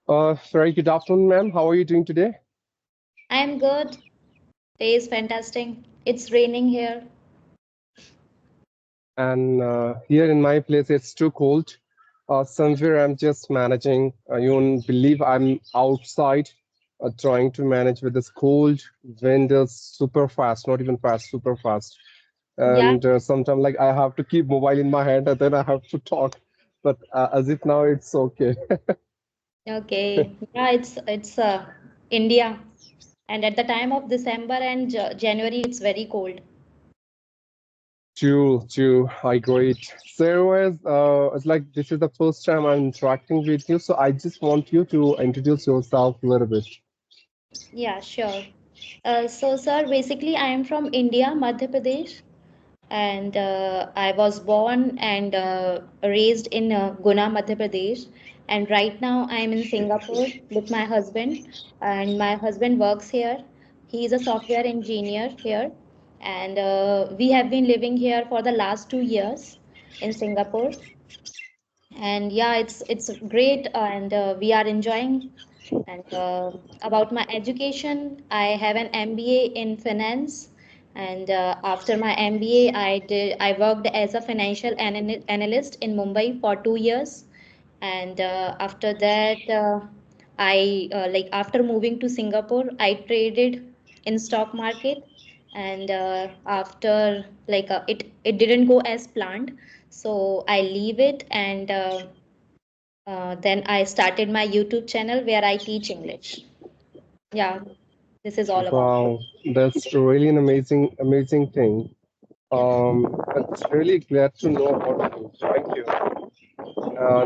Very good afternoon, ma'am. How are you doing today? I'm good. Day is fantastic. It's raining here. And here in my place, it's too cold. Somewhere I'm just managing. You won't believe I'm outside trying to manage with this cold wind is super fast, not even fast, super fast. Yeah, And sometimes like I have to keep mobile in my hand and then I have to talk. But as if now it's okay. okay. Yeah, it's India, and at the time of December and January, it's very cold. True. I agree. So, it's like this is the first time I'm interacting with you, so I just want you to introduce yourself a little bit. Yeah, sure. So, sir, basically, I am from India, Madhya Pradesh, and I was born and raised in Guna, Madhya Pradesh. And right now, I am in Singapore with my husband, and my husband works here. He is a software engineer here, and we have been living here for the last 2 years in Singapore. And yeah, it's great, and we are enjoying. And about my education, I have an MBA in finance. And after my MBA, I worked as a financial analyst in Mumbai for 2 years. And after that, like after moving to Singapore, I traded in stock market. And after it didn't go as planned, so I leave it. And then I started my YouTube channel where I teach English. Yeah, this is all about it. Wow, that's really an amazing thing. Yeah, It's really glad to know about you. Thank you.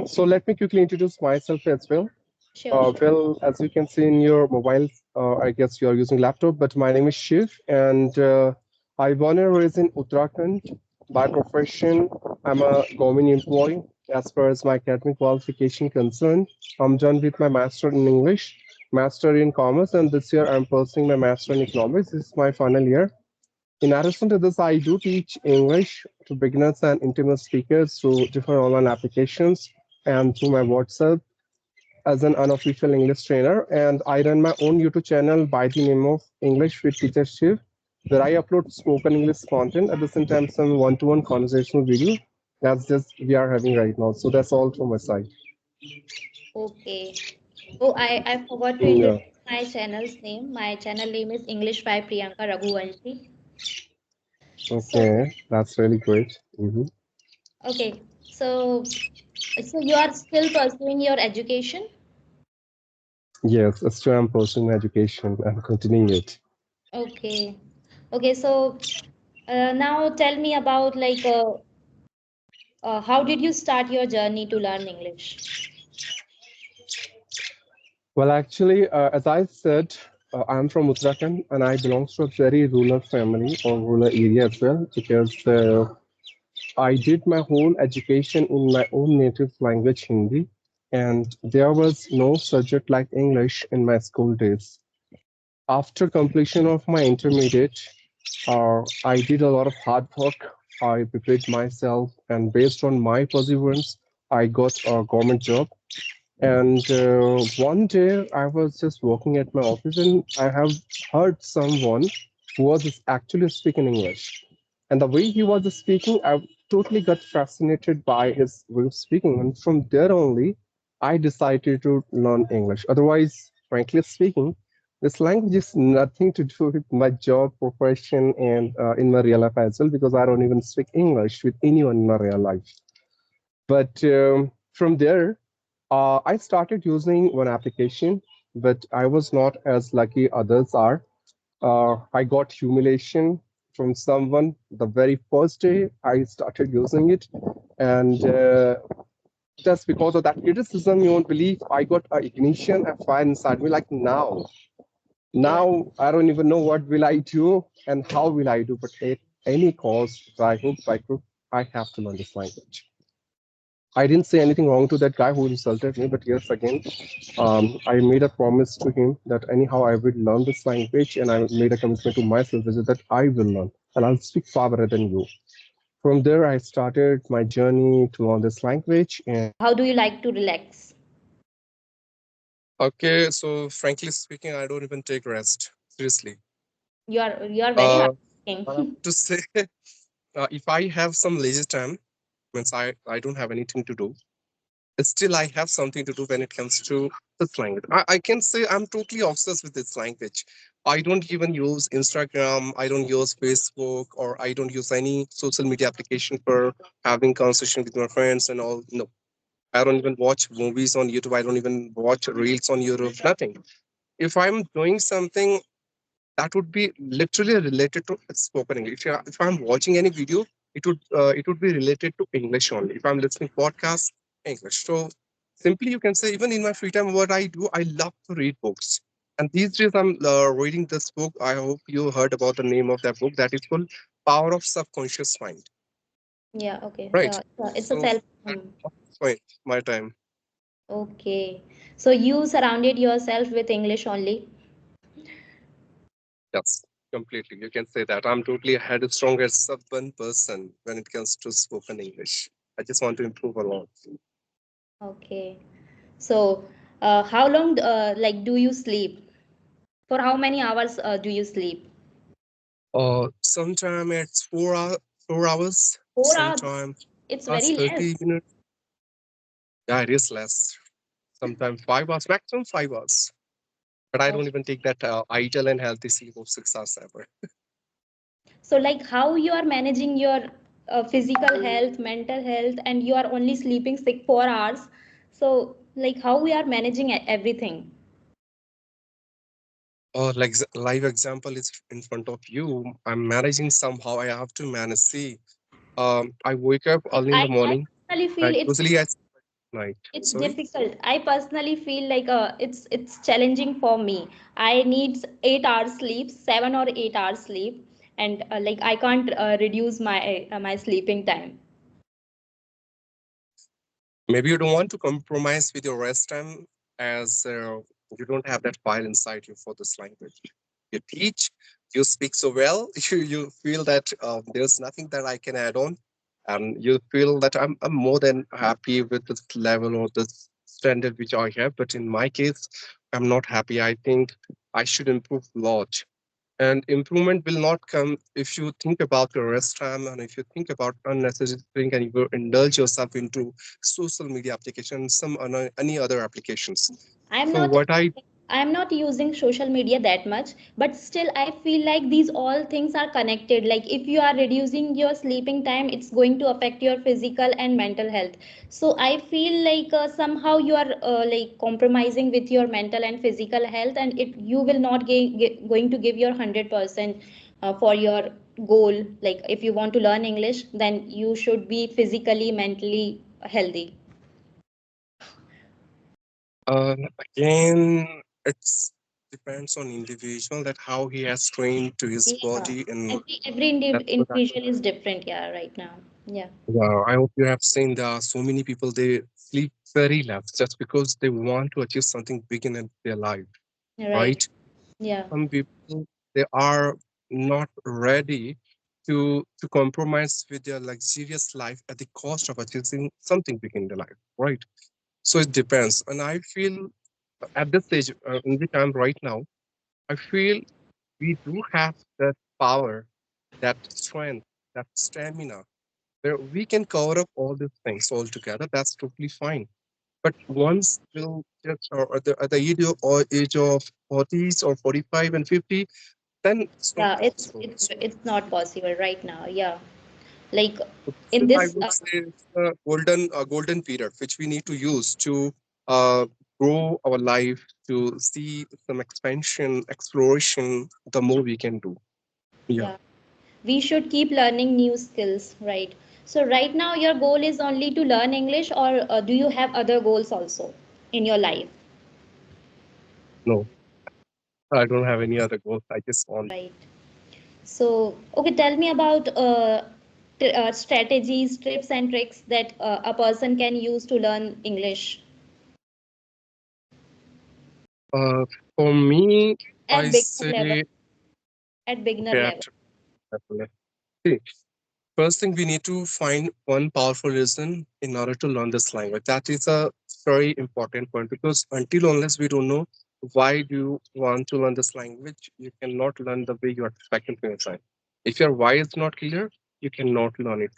So let me quickly introduce myself as well. sure, sure. Well, as you can see in your mobile, I guess you are using laptop, but my name is Shiv, and I born and raised in Uttarakhand. By profession, I'm a government employee. As far as my academic qualification concerned, I'm done with my master in English, master in commerce, and this year I'm pursuing my master in economics. This is my final year. In addition to this, I do teach English to beginners and intermediate speakers through different online applications and through my WhatsApp as an unofficial English trainer, and I run my own YouTube channel by the name of English with Teacher Shiv, where I upload spoken English content at the same time some one-to-one conversational video. That's just we are having right now. So that's all from my side. Okay. Oh, I forgot to Yeah. introduce my channel's name. My channel name is English by Priyanka Raghuvanshi. So, Okay, that's really great. okay. So you are still pursuing your education? Yes, still I'm pursuing education and continuing it. Okay. Okay, so now tell me about how did you start your journey to learn English? Well, actually, as I said, I'm from Uttarakhand and I belong to a very rural family or rural area as well because I did my whole education in my own native language, Hindi, and there was no subject like English in my school days. After completion of my intermediate, I did a lot of hard work. I prepared myself, and based on my perseverance, I got a government job. And one day I was just working at my office and I have heard someone who was actually speaking English. And the way he was speaking, I totally got fascinated by his way of speaking. And from there only, I decided to learn English. Otherwise, frankly speaking, this language is nothing to do with my job, profession, and in my real life as well, because I don't even speak English with anyone in my real life. But from there, I started using one application, but I was not as lucky others are. I got humiliation from someone the very first day I started using it, and just because of that criticism, you won't believe I got a ignition and fire inside me. Like Yeah. now I don't even know what will I do and how will I do. But at any cost, by hook by crook, I have to learn this language. I didn't say anything wrong to that guy who insulted me, but yes, again, I made a promise to him that anyhow I will learn this language, and I made a commitment to myself which is that I will learn, and I'll speak far better than you. From there, I started my journey to learn this language, and How do you like to relax? Okay, so frankly speaking, I don't even take rest. Seriously. You are very Uh, I have hardworking. to say, if I have some lazy time, means I don't have anything to do, still I have something to do when it comes to this language. I can say I'm totally obsessed with this language. I don't even use Instagram, I don't use Facebook, or I don't use any social media application for having conversation with my friends and all. No. I don't even watch movies on YouTube. I don't even watch reels on YouTube. Nothing. If I'm doing something that would be literally related to spoken English. If I'm watching any video, it would be related to English only. If I'm listening podcast, English. So simply, you can say even in my free time, what I do, I love to read books. And these days, I'm reading this book. I hope you heard about the name of that book. That is called Power of Subconscious Mind. Yeah, okay. Right. Yeah, yeah, it's a So self. that's my time. Okay. So you surrounded yourself with English only. Yes, completely. You can say that. I'm totally a headstrong as stubborn person when it comes to spoken English. I just want to improve a lot. Okay. So, how long like do you sleep? For how many hours do you sleep? Sometime it's 4 hours, 4 hours. sometime It's plus very less. 30 minutes. Yeah, it is less. Sometimes 5 hours, maximum 5 hours. But I Oh. don't even take that ideal and healthy sleep of 6 hours ever. So, like how you are managing your physical health, mental health, and you are only sleeping 4 hours. So, like how we are managing everything. Like live example is in front of you. I'm managing somehow. I have to manage. See, I wake up Like early in the I morning. personally feel Usually I sleep at night. it's Sorry. difficult. I personally feel like it's challenging for me. I need 8 hours sleep, 7 or 8 hours sleep, and like I can't reduce my sleeping time. Maybe you don't want to compromise with your rest time as you don't have that fire inside you for this language. You teach, you speak so well, you feel that there's nothing that I can add on, and you feel that I'm more than happy with this level or this standard which I have. But in my case, I'm not happy. I think I should improve a lot. And improvement will not come if you think about your rest time and if you think about unnecessary thing and you indulge yourself into social media applications, any other applications. I'm So not what I I'm not using social media that much, but still I feel like these all things are connected. Like if you are reducing your sleeping time, it's going to affect your physical and mental health. So I feel like somehow you are like compromising with your mental and physical health, and it you will not going to give your 100% for your goal. Like if you want to learn English, then you should be physically, mentally healthy. again it's depends on individual that how he has trained to his Yeah, body and every that's what I individual is different. Yeah, right now. Yeah, yeah, I hope you have seen there are so many people they sleep very less just because they want to achieve something big in their life, right. right? Yeah, Some people they are not ready to compromise with their luxurious life at the cost of achieving something big in their life, right? So it depends, and I feel at this stage in which I'm right now, I feel we do have that power, that strength, that stamina where we can cover up all these things all together. That's totally fine. But once we'll just or at the age of 40s or 45 and 50, then it's not yeah. It's possible. it's it's not possible right now. Yeah, like So this in is, I this. would say, it's a golden period which we need to use to uh, grow our life, to see some expansion, exploration. The more we can do. Yeah. Yeah, we should keep learning new skills, right? So right now, your goal is only to learn English, or do you have other goals also in your life? No, I don't have any other goals. I just want. Right. So, okay, tell me about strategies, tips, and tricks that a person can use to learn English Uh, for me, I at beginner level. say At beginner okay. level. See, first thing we need to find one powerful reason in order to learn this language. That is a very important point because until unless we don't know why do you want to learn this language, you cannot learn the way you are expecting from your side. If your why is not clear, you cannot learn it.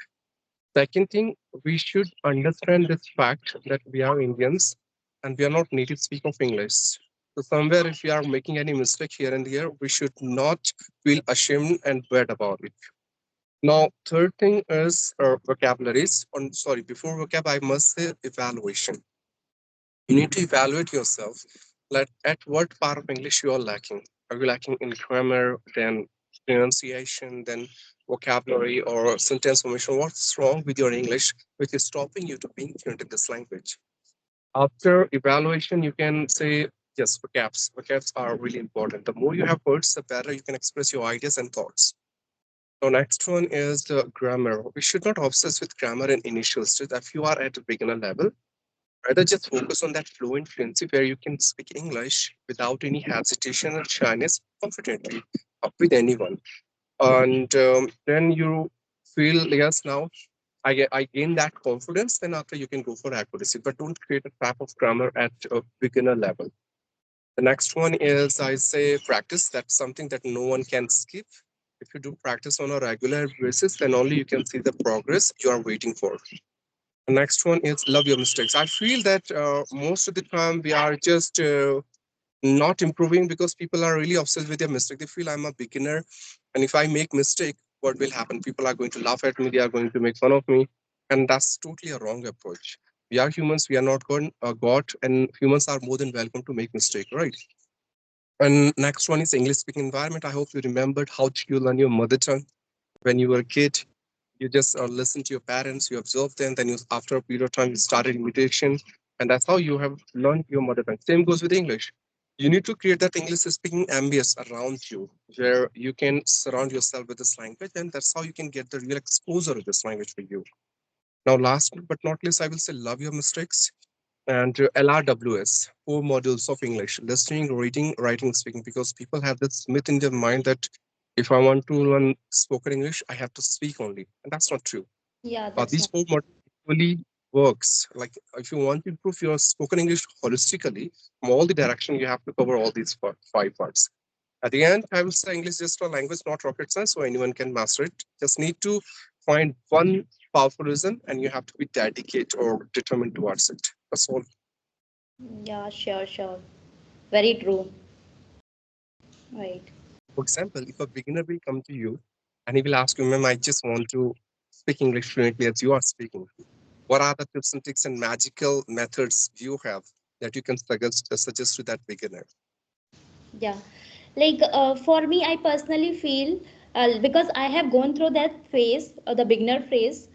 Second thing, we should understand this fact that we are Indians and we are not native speaker of English. So somewhere if we are making any mistake here and there, we should not feel ashamed and bad about it. Now, third thing is vocabularies. On sorry, before vocab, I must say evaluation. You need to evaluate yourself. Like at what part of English you are lacking. Are you lacking in grammar, then pronunciation, then vocabulary or sentence formation? What's wrong with your English, which is stopping you to being fluent in this language? After evaluation, you can say yes, vocabs. Vocabs are really important. The more you have words, the better you can express your ideas and thoughts. So next one is the grammar. We should not obsess with grammar in initial stage. If you are at a beginner level, rather just focus on that fluent fluency where you can speak English without any hesitation or shyness confidently with anyone. And then you feel, yes, now I gain that confidence. Then after you can go for accuracy, but don't create a trap of grammar at a beginner level. The next one is I say practice. That's something that no one can skip. If you do practice on a regular basis, then only you can see the progress you are waiting for. The next one is love your mistakes. I feel that most of the time we are just not improving because people are really obsessed with their mistake. They feel I'm a beginner, and if I make mistake, what will happen? People are going to laugh at me. They are going to make fun of me, and that's totally a wrong approach. We are humans. We are not God, and humans are more than welcome to make mistake, right? And next one is English speaking environment. I hope you remembered how did you learn your mother tongue when you were a kid. You just listen to your parents, you observe them, then you, after a period of time, you started imitation, and that's how you have learned your mother tongue. Same goes with English. You need to create that English speaking ambience around you, where you can surround yourself with this language, and that's how you can get the real exposure of this language for you. Now, last but not least, I will say love your mistakes and LRWS, 4 modules of English: listening, reading, writing, speaking. Because people have this myth in their mind that if I want to learn spoken English, I have to speak only, and that's not true. Yeah, that's These not. 4 modules equally works. Like if you want to improve your spoken English holistically, from all the direction, you have to cover all these 5 parts. At the end, I will say English is just a language, not rocket science, so anyone can master it. Just need to find one powerful reason, and you have to be dedicated or determined towards it. That's all. Yeah, sure, sure. Very true. Right. For example, if a beginner will come to you and he will ask you, ma'am, I just want to speak English fluently as you are speaking. What are the tips and tricks and magical methods you have that you can suggest to that beginner? Yeah, like for me, I personally feel because I have gone through that phase, the beginner phase.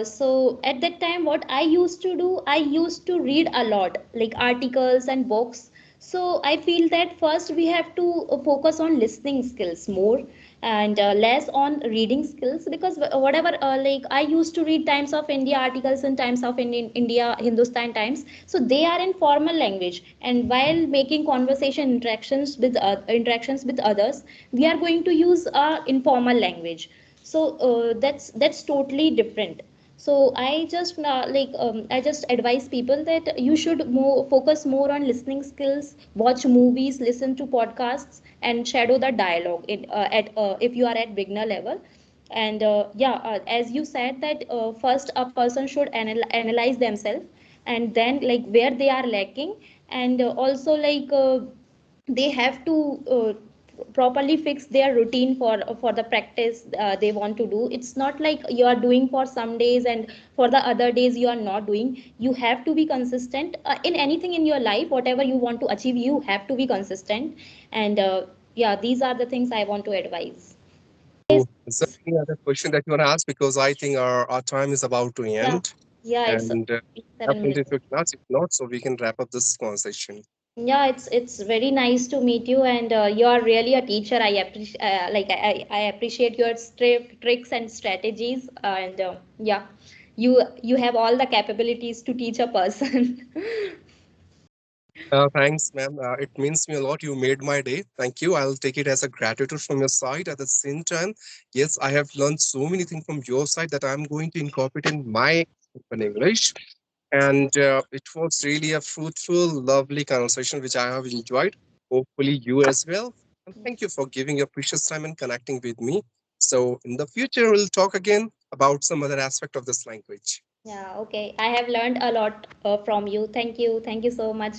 So at that time, what I used to do, I used to read a lot, like articles and books. So I feel that first we have to focus on listening skills more and less on reading skills, because whatever like I used to read Times of India articles and Times of India Hindustan Times, so they are in formal language, and while making conversation interactions with others, we are going to use informal language. So that's totally different. So I just advise people that you should more focus more on listening skills, watch movies, listen to podcasts, and shadow the dialogue at if you are at beginner level. And as you said that first a person should analyze themselves, and then like where they are lacking, and also they have to properly fix their routine for the practice they want to do. It's not like you are doing for some days and for the other days you are not doing. You have to be consistent in anything in your life. Whatever you want to achieve, you have to be consistent. And yeah, these are the things I want to advise. So, is there any other question that you want to ask? Because I think our time is about to Yeah, end, yeah, it's and have 7 minutes. something to ask. If not, so we can wrap up this conversation. Yeah, it's very nice to meet you, and you are really a teacher. I appreciate I appreciate your tricks and strategies, and yeah, you have all the capabilities to teach a person. Thanks, ma'am. It means me a lot. You made my day. Thank you. I'll take it as a gratitude from your side. At the same time, yes, I have learned so many things from your side that I'm going to incorporate in my spoken English. And it was really a fruitful, lovely conversation, which I have enjoyed. Hopefully, you as well. And thank you for giving your precious time and connecting with me. So, in the future, we'll talk again about some other aspect of this language. Yeah, okay. I have learned a lot from you. Thank you. Thank you so much.